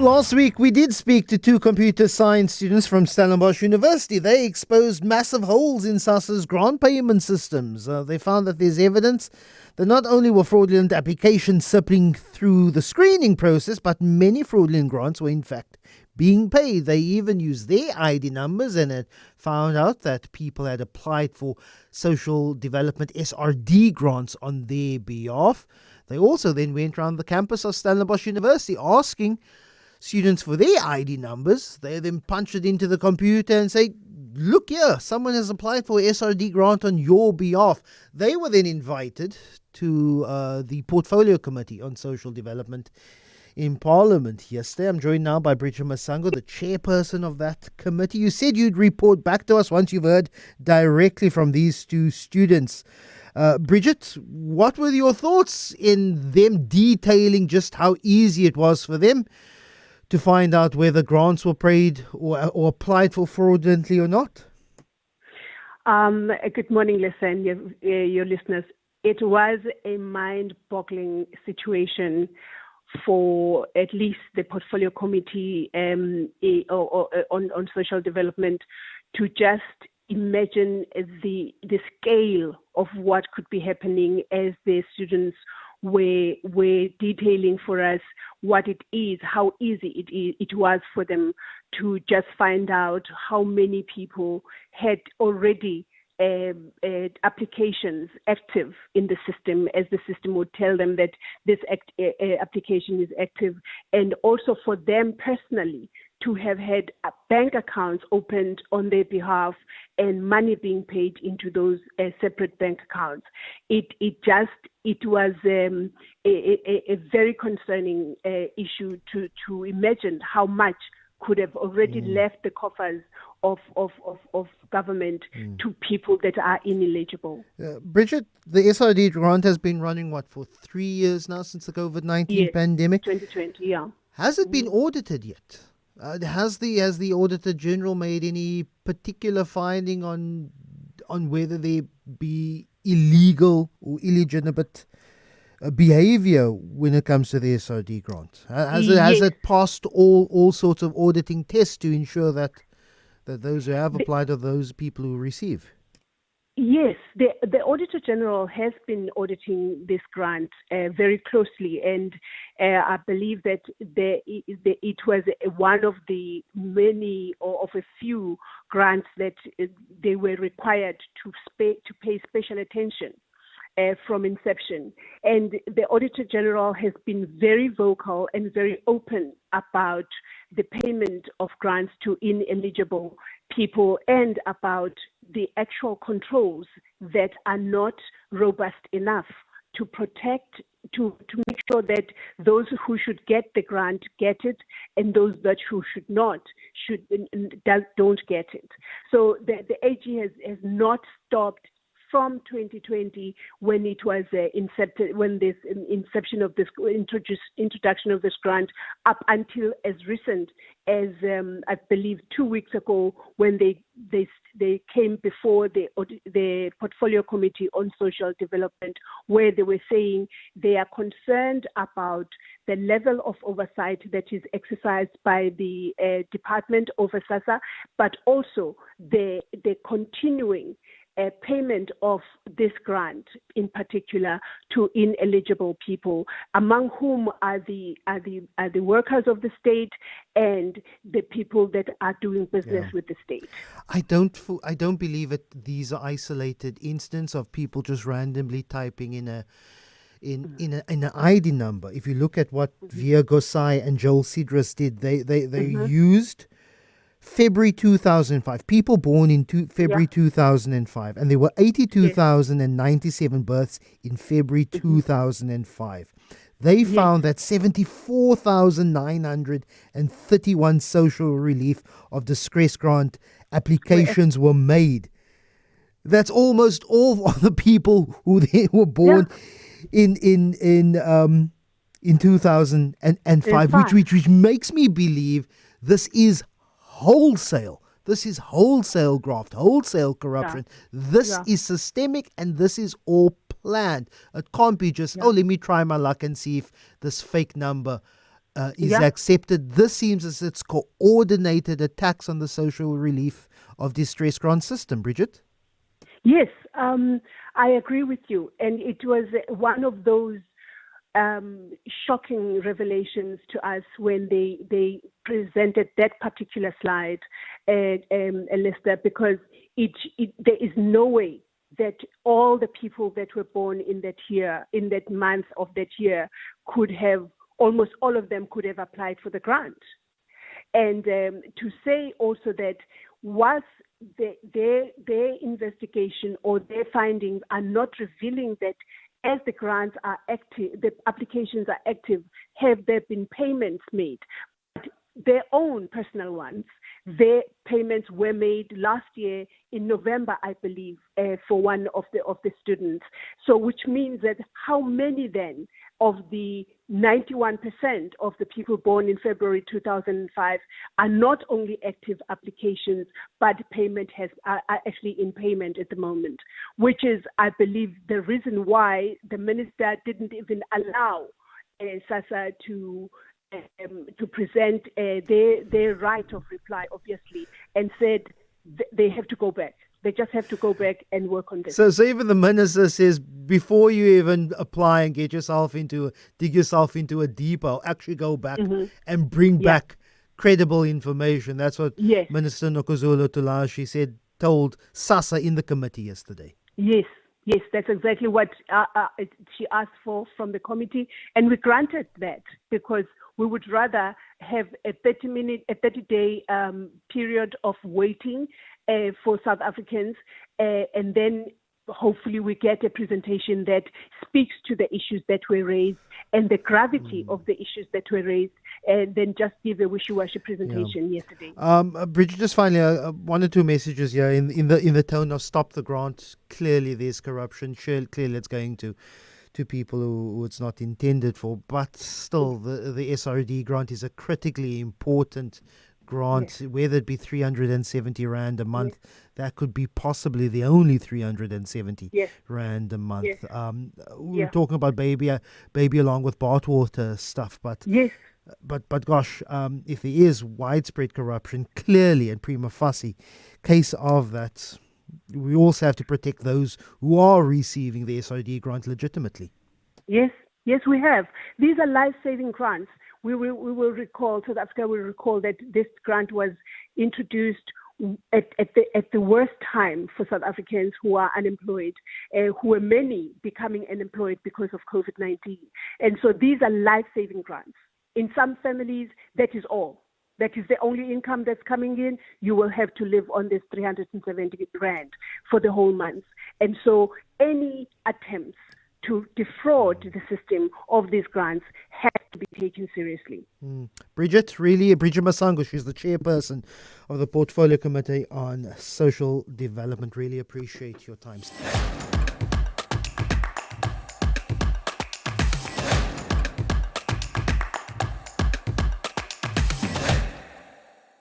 Last week, we did speak to two computer science students from Stellenbosch University. They exposed massive holes in Sassa's grant payment systems. They found that there's evidence that not only were fraudulent applications slipping through the screening process, but many fraudulent grants were in fact being paid. They even used their ID numbers, and it found out that people had applied for social development SRD grants on their behalf. They also then went around the campus of Stellenbosch University asking students for their ID numbers. They then punched it into the computer and say, look here, someone has applied for SRD grant on your behalf. They were then invited to the Portfolio Committee on Social Development in Parliament yesterday. I'm joined now by Bridget Masango, the chairperson of that committee. You said you'd report back to us once you've heard directly from these two students. Bridget, what were your thoughts in them detailing just how easy it was for them to find out whether grants were paid or applied for fraudulently or not? Good morning, Lisa, and your listeners. It was a mind-boggling situation for at least the Portfolio Committee on Social Development to just imagine the scale of what could be happening as the students were detailing for us what it is, how easy it was for them to just find out how many people had already applications active in the system, as the system would tell them that this application is active, and also for them personally to have had bank accounts opened on their behalf and money being paid into those separate bank accounts. It was a very concerning issue to imagine how much could have already left the coffers of government to people that are ineligible. Bridget, the SRD grant has been running, for 3 years now since the COVID-19 pandemic? 2020, yeah. Has it been audited yet? Has the Auditor General made any particular finding on whether there be illegal or illegitimate behavior when it comes to the SRD grant? Has it passed all sorts of auditing tests to ensure that those who have applied are those people who receive? Yes, the Auditor General has been auditing this grant very closely, and I believe that it was one of the many or of a few grants that they were required to pay special attention from inception. And the Auditor General has been very vocal and very open about the payment of grants to ineligible people and about the actual controls that are not robust enough to protect, to make sure that those who should get the grant get it, and those who should not don't get it. So the AG has not stopped from 2020 when it was inception of this introduction of this grant up until as recent as I believe 2 weeks ago when they came before the Portfolio Committee on Social Development, where they were saying they are concerned about the level of oversight that is exercised by the Department of Sassa, but also the continuing payment of this grant, in particular to ineligible people, among whom are the workers of the state and the people that are doing business with the state. I don't believe that these are isolated instances of people just randomly typing in an ID number. If you look at what Via Gosai and Joel Sidras did, they used February 2005, people born in February 2005, and there were 82,097 births in February 2005. They found that 74,931 social relief of distress grant applications were made. That's almost all of the people who were born in 2005, which makes me believe this is wholesale. This is wholesale graft, wholesale corruption. This is systemic, and this is all planned. It can't be just, let me try my luck and see if this fake number is accepted. This seems as it's coordinated attacks on the social relief of distress grant system. Bridget? Yes, I agree with you. And it was one of those shocking revelations to us when they presented that particular slide, Lester, because there is no way that all the people that were born in that year, in that month of that year, could have, almost all of them could have applied for the grant. And to say also that whilst their investigation or their findings are not revealing that as the grants are active, the applications are active, have there been payments made? But their own personal ones, their payments were made last year in November, I believe, for one of the students. So which means that how many then of the 91% of the people born in February 2005 are not only active applications, but are actually in payment at the moment, which is, I believe, the reason why the minister didn't even allow Sassa to present their right of reply, obviously, and said they have to go back. They just have to go back and work on this. So even the minister says before you even apply and dig yourself into a depot, actually go back and bring back credible information. That's what Minister Nokozolo Tulashi told Sassa in the committee yesterday. Yes, that's exactly what she asked for from the committee, and we granted that because we would rather have a 30-day period of waiting for South Africans, and then hopefully we get a presentation that speaks to the issues that were raised and the gravity of the issues that were raised, and then just give a wishy-washy presentation yesterday. Bridget, just finally, one or two messages here in the tone of stop the grant. Clearly there's corruption. Clearly it's going to people who it's not intended for, but still the SRD grant is a critically important grant, whether it be 370 Rand a month, that could be possibly the only 370 Rand a month. We're talking about baby along with bathwater stuff, but gosh, if there is widespread corruption, clearly and prima facie case of that, we also have to protect those who are receiving the SRD grant legitimately. Yes, we have. These are life-saving grants. We will recall, South Africa will recall that this grant was introduced at the worst time for South Africans who are unemployed, who are many becoming unemployed because of COVID-19. And so these are life-saving grants. In some families, that is all. That is the only income that's coming in. You will have to live on this 370 Rand for the whole month. And so any attempts to defraud the system of these grants have to be taken seriously. Bridget Masango, she's the chairperson of the Portfolio Committee on Social Development. Really appreciate your time.